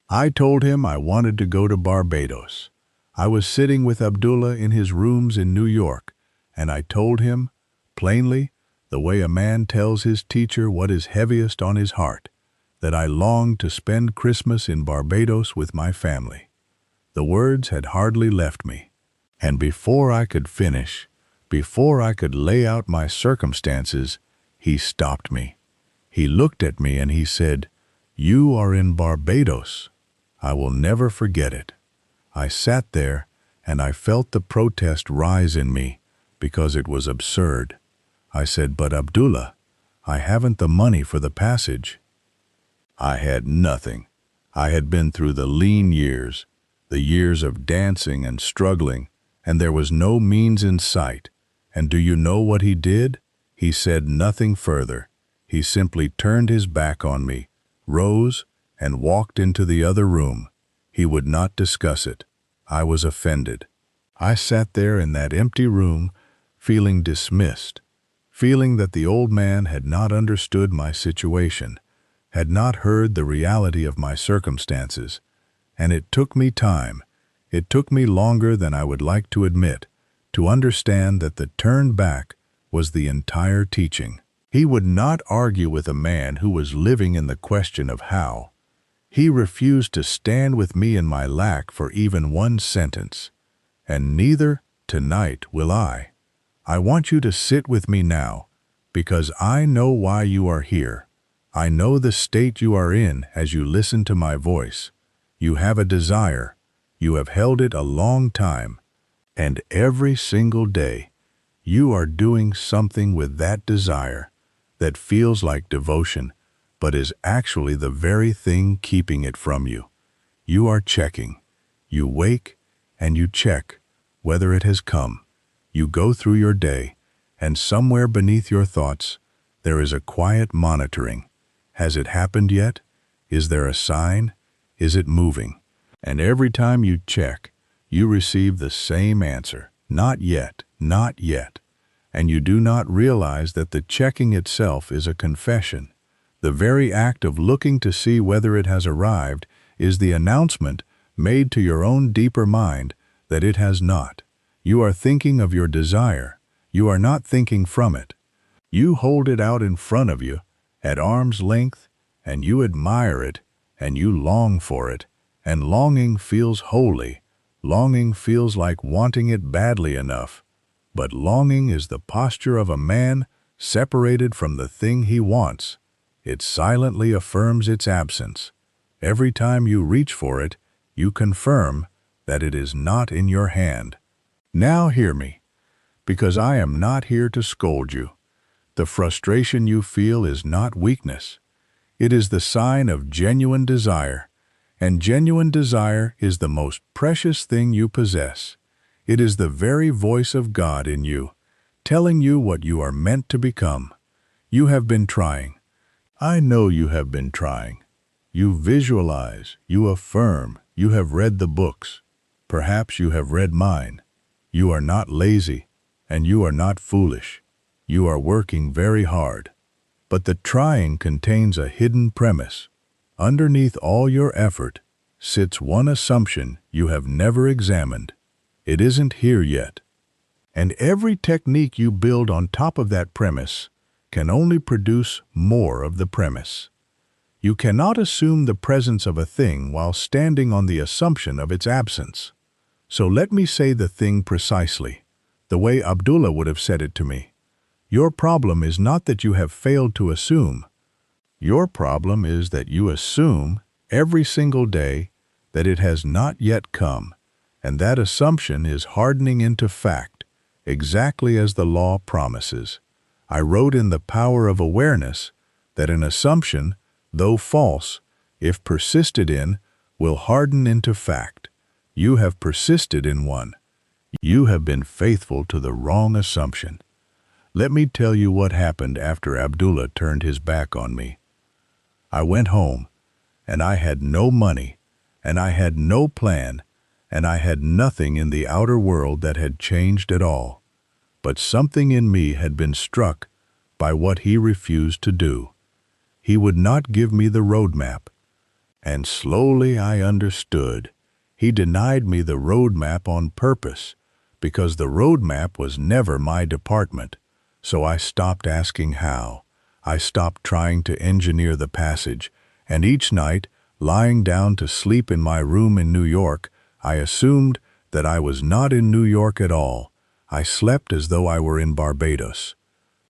I told him I wanted to go to Barbados. I was sitting with Abdullah in his rooms in New York, and I told him, plainly, the way a man tells his teacher what is heaviest on his heart, that I longed to spend Christmas in Barbados with my family. The words had hardly left me, and before I could finish, before I could lay out my circumstances, he stopped me. He looked at me and he said, "You are in Barbados." I will never forget it. I sat there and I felt the protest rise in me because it was absurd. I said, "But Abdullah, I haven't the money for the passage." I had nothing. I had been through the lean years, the years of dancing and struggling, and there was no means in sight. And do you know what he did? He said nothing further. He simply turned his back on me, rose, and walked into the other room. He would not discuss it. I was offended. I sat there in that empty room, feeling dismissed, feeling that the old man had not understood my situation, had not heard the reality of my circumstances, and it took me time, it took me longer than I would like to admit, to understand that the turn back was the entire teaching. He would not argue with a man who was living in the question of how. He refused to stand with me in my lack for even one sentence. And neither, tonight, will I. I want you to sit with me now, because I know why you are here. I know the state you are in as you listen to my voice. You have a desire. You have held it a long time. And every single day, you are doing something with that desire that feels like devotion, but is actually the very thing keeping it from you. You are checking. You wake and you check whether it has come. You go through your day, and somewhere beneath your thoughts, there is a quiet monitoring. Has it happened yet? Is there a sign? Is it moving? And every time you check, you receive the same answer. Not yet, not yet. And you do not realize that the checking itself is a confession. The very act of looking to see whether it has arrived is the announcement made to your own deeper mind that it has not. You are thinking of your desire. You are not thinking from it. You hold it out in front of you, at arm's length, and you admire it, and you long for it, and longing feels holy. Longing feels like wanting it badly enough. But longing is the posture of a man separated from the thing he wants. It silently affirms its absence. Every time you reach for it, you confirm that it is not in your hand. Now hear me, because I am not here to scold you. The frustration you feel is not weakness. It is the sign of genuine desire, and genuine desire is the most precious thing you possess. It is the very voice of God in you, telling you what you are meant to become. You have been trying. I know you have been trying. You visualize, you affirm, you have read the books. Perhaps you have read mine. You are not lazy, and you are not foolish. You are working very hard. But the trying contains a hidden premise. Underneath all your effort sits one assumption you have never examined. It isn't here yet. And every technique you build on top of that premise can only produce more of the premise. You cannot assume the presence of a thing while standing on the assumption of its absence. So let me say the thing precisely, the way Abdullah would have said it to me. Your problem is not that you have failed to assume. Your problem is that you assume every single day that it has not yet come, and that assumption is hardening into fact, exactly as the law promises. I wrote in The Power of Awareness that an assumption, though false, if persisted in, will harden into fact. You have persisted in one. You have been faithful to the wrong assumption. Let me tell you what happened after Abdullah turned his back on me. I went home, and I had no money, and I had no plan, and I had nothing in the outer world that had changed at all. But something in me had been struck by what he refused to do. He would not give me the roadmap. And slowly I understood. He denied me the roadmap on purpose, because the roadmap was never my department. So I stopped asking how. I stopped trying to engineer the passage, and each night, lying down to sleep in my room in New York, I assumed that I was not in New York at all. I slept as though I were in Barbados.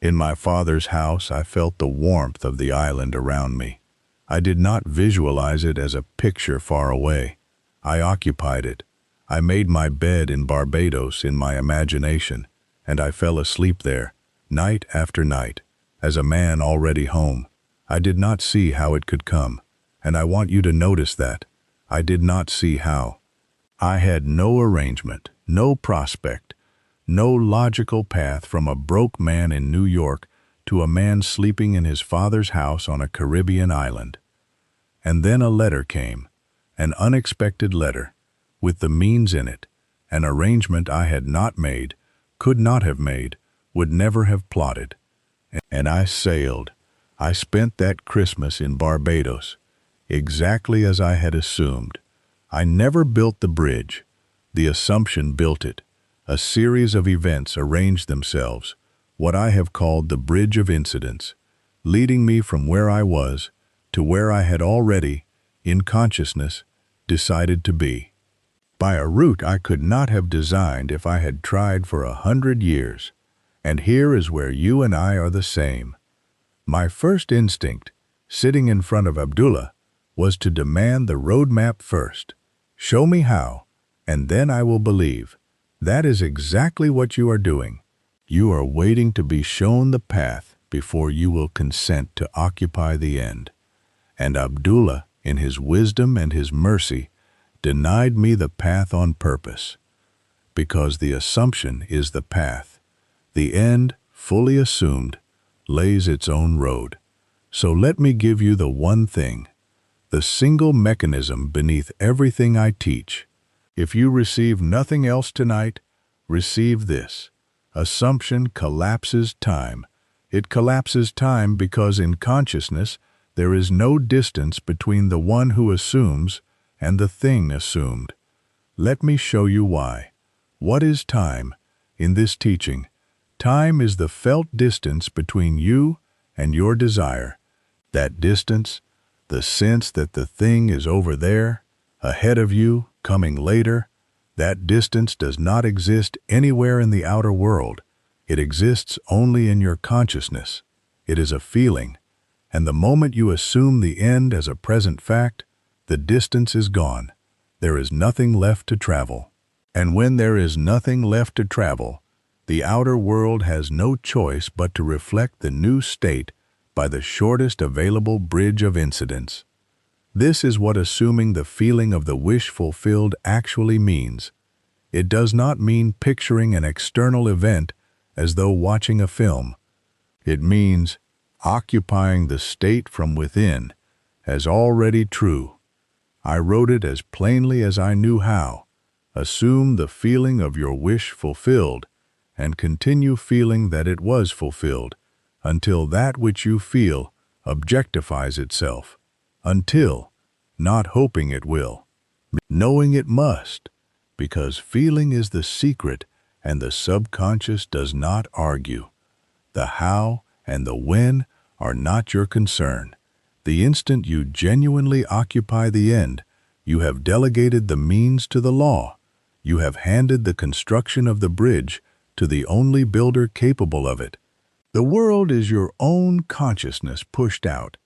In my father's house, I felt the warmth of the island around me. I did not visualize it as a picture far away. I occupied it. I made my bed in Barbados in my imagination, and I fell asleep there, night after night, as a man already home. I did not see how it could come, and I want you to notice that. I did not see how. I had no arrangement, no prospect, no logical path from a broke man in New York to a man sleeping in his father's house on a Caribbean island. And then a letter came, an unexpected letter, with the means in it, an arrangement I had not made, could not have made, would never have plotted. And I sailed. I spent that Christmas in Barbados, exactly as I had assumed. I never built the bridge. The assumption built it. A series of events arranged themselves, what I have called the bridge of incidents, leading me from where I was to where I had already, in consciousness, decided to be. By a route I could not have designed if I had tried for 100 years. And here is where you and I are the same. My first instinct, sitting in front of Abdullah, was to demand the roadmap first. Show me how, and then I will believe. That is exactly what you are doing. You are waiting to be shown the path before you will consent to occupy the end. And Abdullah, in his wisdom and his mercy, denied me the path on purpose. Because the assumption is the path. The end, fully assumed, lays its own road. So let me give you the one thing, the single mechanism beneath everything I teach. If you receive nothing else tonight, receive this. Assumption collapses time. It collapses time because in consciousness, there is no distance between the one who assumes and the thing assumed. Let me show you why. What is time? In this teaching, time is the felt distance between you and your desire. That distance, the sense that the thing is over there, ahead of you, coming later, that distance does not exist anywhere in the outer world. It exists only in your consciousness. It is a feeling. And the moment you assume the end as a present fact, the distance is gone. There is nothing left to travel. And when there is nothing left to travel, the outer world has no choice but to reflect the new state by the shortest available bridge of incidents. This is what assuming the feeling of the wish fulfilled actually means. It does not mean picturing an external event as though watching a film. It means occupying the state from within as already true. I wrote it as plainly as I knew how. Assume the feeling of your wish fulfilled and continue feeling that it was fulfilled until that which you feel objectifies itself. Until, not hoping it will, knowing it must, because feeling is the secret and the subconscious does not argue. The how and the when are not your concern. The instant you genuinely occupy the end, you have delegated the means to the law. You have handed the construction of the bridge to the only builder capable of it. The world is your own consciousness pushed out.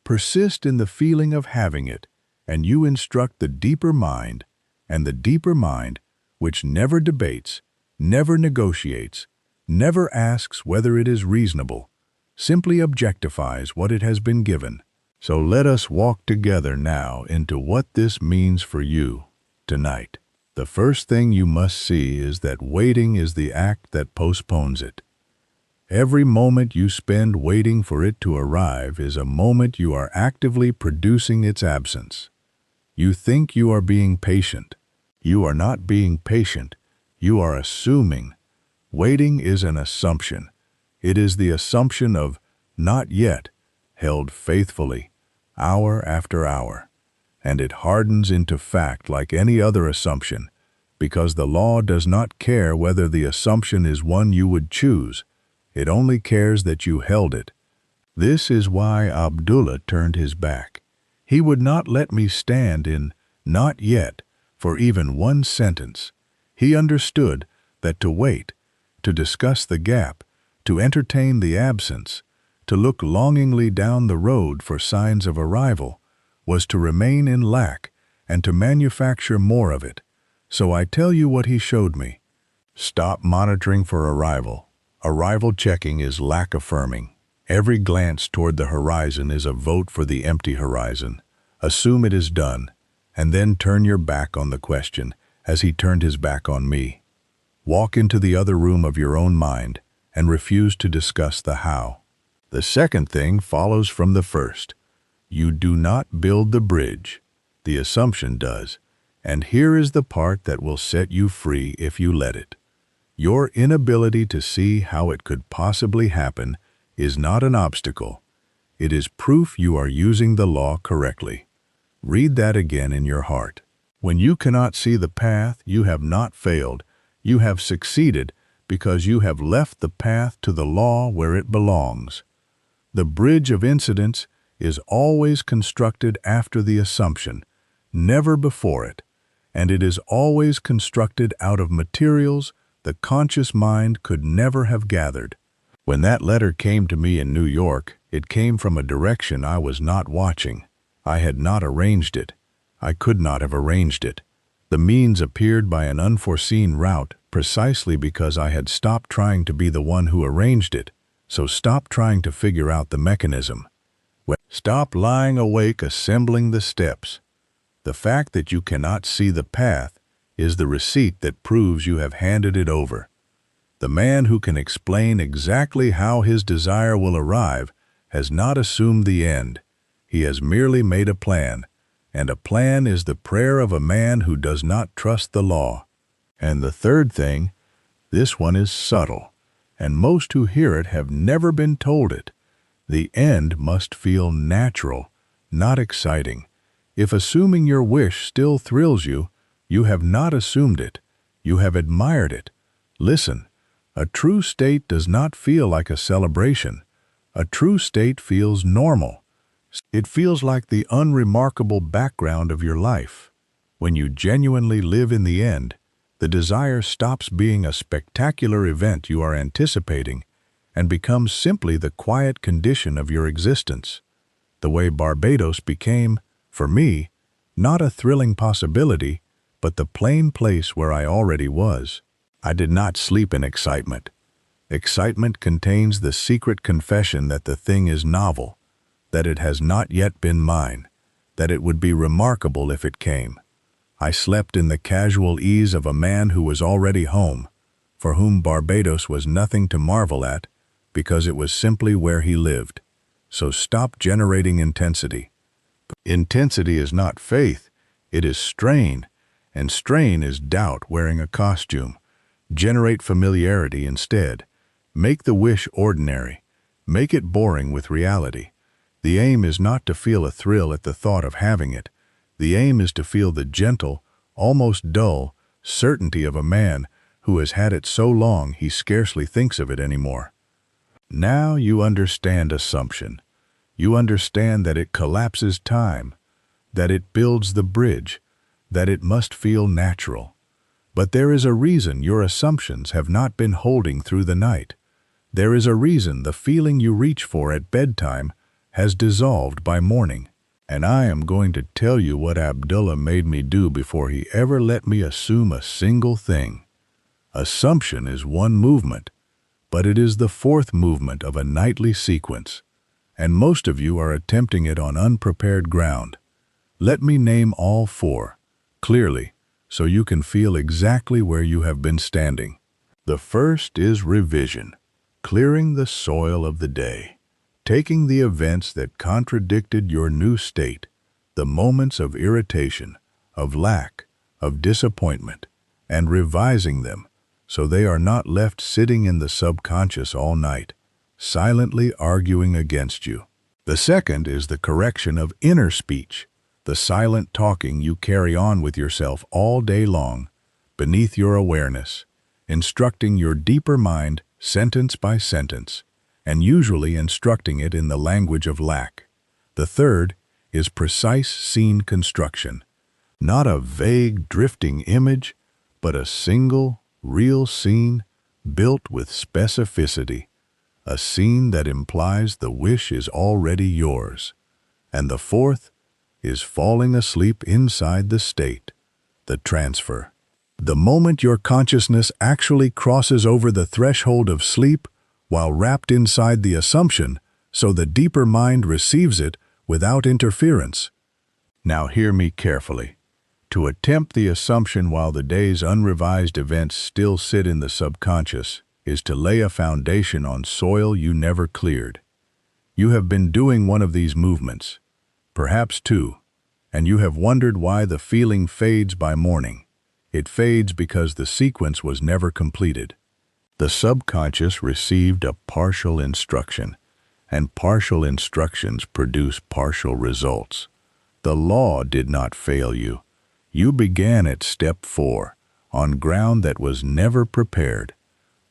Persist in the feeling of having it, and you instruct the deeper mind, and the deeper mind, which never debates, never negotiates, never asks whether it is reasonable, simply objectifies what it has been given. So let us walk together now into what this means for you tonight. The first thing you must see is that waiting is the act that postpones it. Every moment you spend waiting for it to arrive is a moment you are actively producing its absence. You think you are being patient. You are not being patient. You are assuming. Waiting is an assumption. It is the assumption of not yet, held faithfully, hour after hour. and it hardens into fact like any other assumption, because the law does not care whether the assumption is one you would choose. It only cares that you held it. This is why Abdullah turned his back. He would not let me stand in "not yet" for even one sentence. He understood that to wait, to discuss the gap, to entertain the absence, to look longingly down the road for signs of arrival, was to remain in lack and to manufacture more of it. So I tell you what he showed me. Stop monitoring for arrival. Arrival checking is lack affirming. Every glance toward the horizon is a vote for the empty horizon. Assume it is done, and then turn your back on the question, as he turned his back on me. Walk into the other room of your own mind and refuse to discuss the how. The second thing follows from the first. You do not build the bridge. The assumption does. And here is the part that will set you free if you let it. Your inability to see how it could possibly happen is not an obstacle. It is proof you are using the law correctly. Read that again in your heart. When you cannot see the path, you have not failed. You have succeeded because you have left the path to the law where it belongs. The bridge of incidents is always constructed after the assumption, never before it, and it is always constructed out of materials the conscious mind could never have gathered. When that letter came to me in New York, it came from a direction I was not watching. I had not arranged it. I could not have arranged it. The means appeared by an unforeseen route precisely because I had stopped trying to be the one who arranged it. So stop trying to figure out the mechanism. Stop lying awake assembling the steps. The fact that you cannot see the path is the receipt that proves you have handed it over. The man who can explain exactly how his desire will arrive has not assumed the end. He has merely made a plan, and a plan is the prayer of a man who does not trust the law. And the third thing, this one is subtle, and most who hear it have never been told it. The end must feel natural, not exciting. If assuming your wish still thrills you, you have not assumed it. You have admired it. Listen, a true state does not feel like a celebration. A true state feels normal. It feels like the unremarkable background of your life. When you genuinely live in the end, the desire stops being a spectacular event you are anticipating and becomes simply the quiet condition of your existence. The way Barbados became, for me, not a thrilling possibility, but the plain place where I already was. I did not sleep in excitement. Excitement contains the secret confession that the thing is novel, that it has not yet been mine, that it would be remarkable if it came. I slept in the casual ease of a man who was already home, for whom Barbados was nothing to marvel at, because it was simply where he lived. So stop generating intensity. Intensity is not faith, it is strain, and strain is doubt wearing a costume. Generate familiarity instead. Make the wish ordinary. Make it boring with reality. The aim is not to feel a thrill at the thought of having it. The aim is to feel the gentle, almost dull, certainty of a man who has had it so long he scarcely thinks of it anymore. Now you understand assumption. You understand that it collapses time, that it builds the bridge, that it must feel natural. But there is a reason your assumptions have not been holding through the night. There is a reason the feeling you reach for at bedtime has dissolved by morning. And I am going to tell you what Abdullah made me do before he ever let me assume a single thing. Assumption is one movement, but it is the fourth movement of a nightly sequence, and most of you are attempting it on unprepared ground. Let me name all four, clearly, so you can feel exactly where you have been standing. The first is revision, clearing the soil of the day, taking the events that contradicted your new state, the moments of irritation, of lack, of disappointment, and revising them so they are not left sitting in the subconscious all night, silently arguing against you. The second is the correction of inner speech, the silent talking you carry on with yourself all day long, beneath your awareness, instructing your deeper mind sentence by sentence, and usually instructing it in the language of lack. The third is precise scene construction. Not a vague, drifting image, but a single, real scene built with specificity. A scene that implies the wish is already yours. And the fourth is falling asleep inside the state, the transfer. The moment your consciousness actually crosses over the threshold of sleep while wrapped inside the assumption, so the deeper mind receives it without interference. Now hear me carefully. To attempt the assumption while the day's unrevised events still sit in the subconscious is to lay a foundation on soil you never cleared. You have been doing one of these movements, perhaps two, and you have wondered why the feeling fades by morning. It fades because the sequence was never completed. The subconscious received a partial instruction, and partial instructions produce partial results. The law did not fail you. You began at step 4, on ground that was never prepared.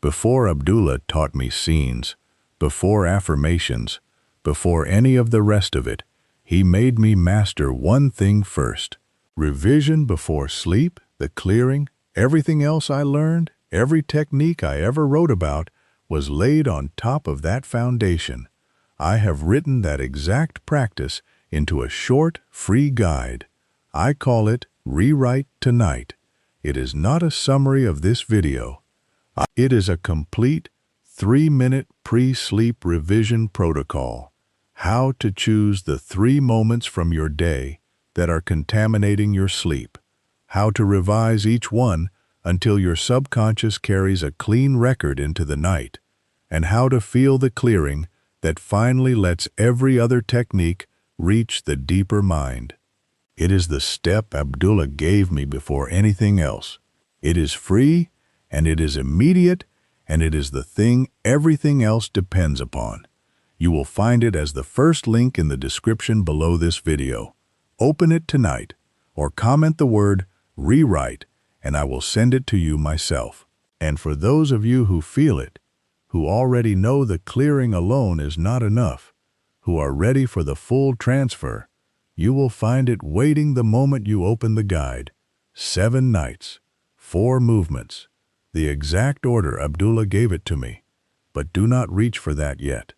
Before Abdullah taught me scenes, before affirmations, before any of the rest of it, he made me master one thing first. Revision before sleep, the clearing, everything else I learned, every technique I ever wrote about, was laid on top of that foundation. I have written that exact practice into a short, free guide. I call it Rewrite Tonight. It is not a summary of this video. It is a complete 3-minute pre-sleep revision protocol. How to choose the 3 moments from your day that are contaminating your sleep. How to revise each one until your subconscious carries a clean record into the night. And how to feel the clearing that finally lets every other technique reach the deeper mind. It is the step Abdullah gave me before anything else. It is free, and it is immediate, and it is the thing everything else depends upon. You will find it as the first link in the description below this video. Open it tonight, or comment the word rewrite, and I will send it to you myself. And for those of you who feel it, who already know the clearing alone is not enough, who are ready for the full transfer, you will find it waiting the moment you open the guide. 7 nights, 4 movements, the exact order Abdullah gave it to me. But do not reach for that yet.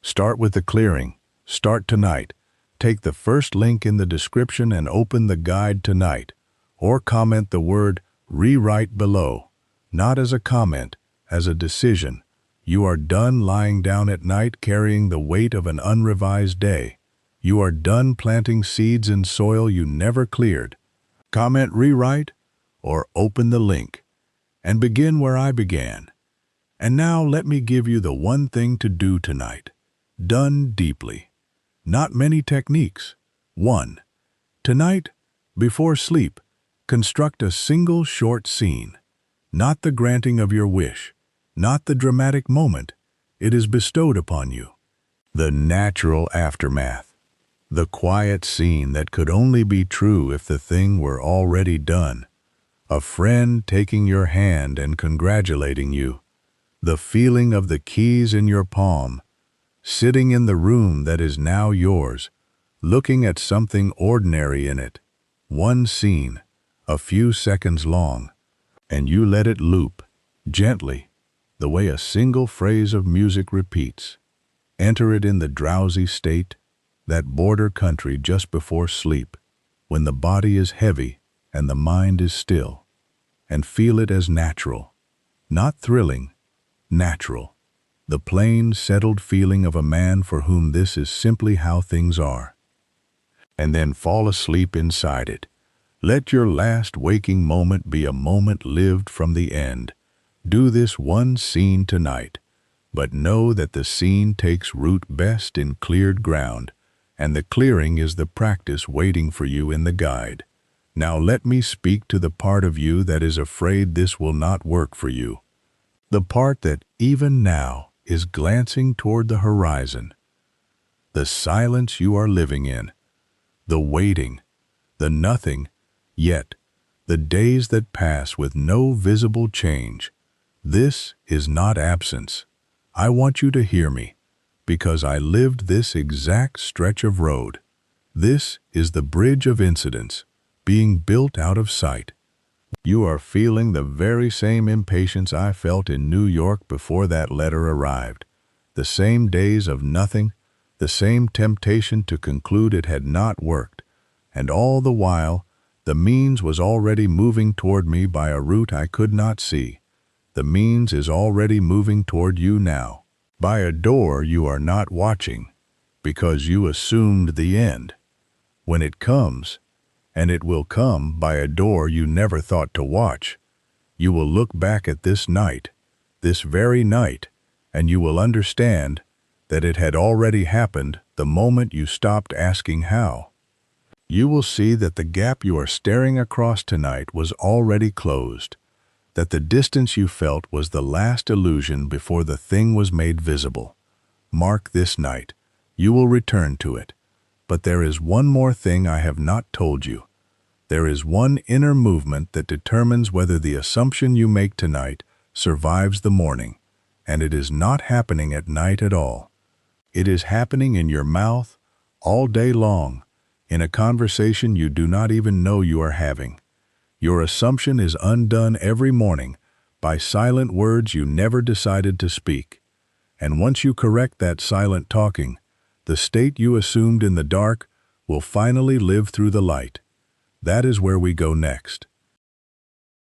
Start with the clearing. Start tonight. Take the first link in the description and open the guide tonight. Or comment the word rewrite below. Not as a comment, as a decision. You are done lying down at night carrying the weight of an unrevised day. You are done planting seeds in soil you never cleared. Comment rewrite or open the link and begin where I began. And now let me give you the one thing to do tonight. Done deeply. Not many techniques. 1. Tonight, before sleep, construct a single short scene. Not the granting of your wish, not the dramatic moment. It is bestowed upon you. The natural aftermath. The quiet scene that could only be true if the thing were already done. A friend taking your hand and congratulating you. The feeling of the keys in your palm. Sitting in the room that is now yours, looking at something ordinary in it. One scene, a few seconds long, and you let it loop, gently, the way a single phrase of music repeats. Enter it in the drowsy state, that border country just before sleep, when the body is heavy and the mind is still, and feel it as natural, not thrilling, natural, the plain, settled feeling of a man for whom this is simply how things are. And then fall asleep inside it. Let your last waking moment be a moment lived from the end. Do this one scene tonight, but know that the scene takes root best in cleared ground, and the clearing is the practice waiting for you in the guide. Now let me speak to the part of you that is afraid this will not work for you. The part that, even now, is glancing toward the horizon. The silence you are living in. the waiting, the nothing, yet the days that pass with no visible change. This is not absence. I want you to hear me, because I lived this exact stretch of road. This is the bridge of incidents, being built out of sight. You are feeling the very same impatience I felt in New York before that letter arrived. The same days of nothing, the same temptation to conclude it had not worked, and all the while, the means was already moving toward me by a route I could not see. The means is already moving toward you now, by a door you are not watching, because you assumed the end. When it comes, and it will come by a door you never thought to watch, you will look back at this night, this very night, and you will understand that it had already happened the moment you stopped asking how. You will see that the gap you are staring across tonight was already closed, that the distance you felt was the last illusion before the thing was made visible. Mark this night. You will return to it. But there is one more thing I have not told you. There is one inner movement that determines whether the assumption you make tonight survives the morning, and it is not happening at night at all. It is happening in your mouth all day long, in a conversation you do not even know you are having. Your assumption is undone every morning by silent words you never decided to speak. And once you correct that silent talking, the state you assumed in the dark will finally live through the light. That is where we go next.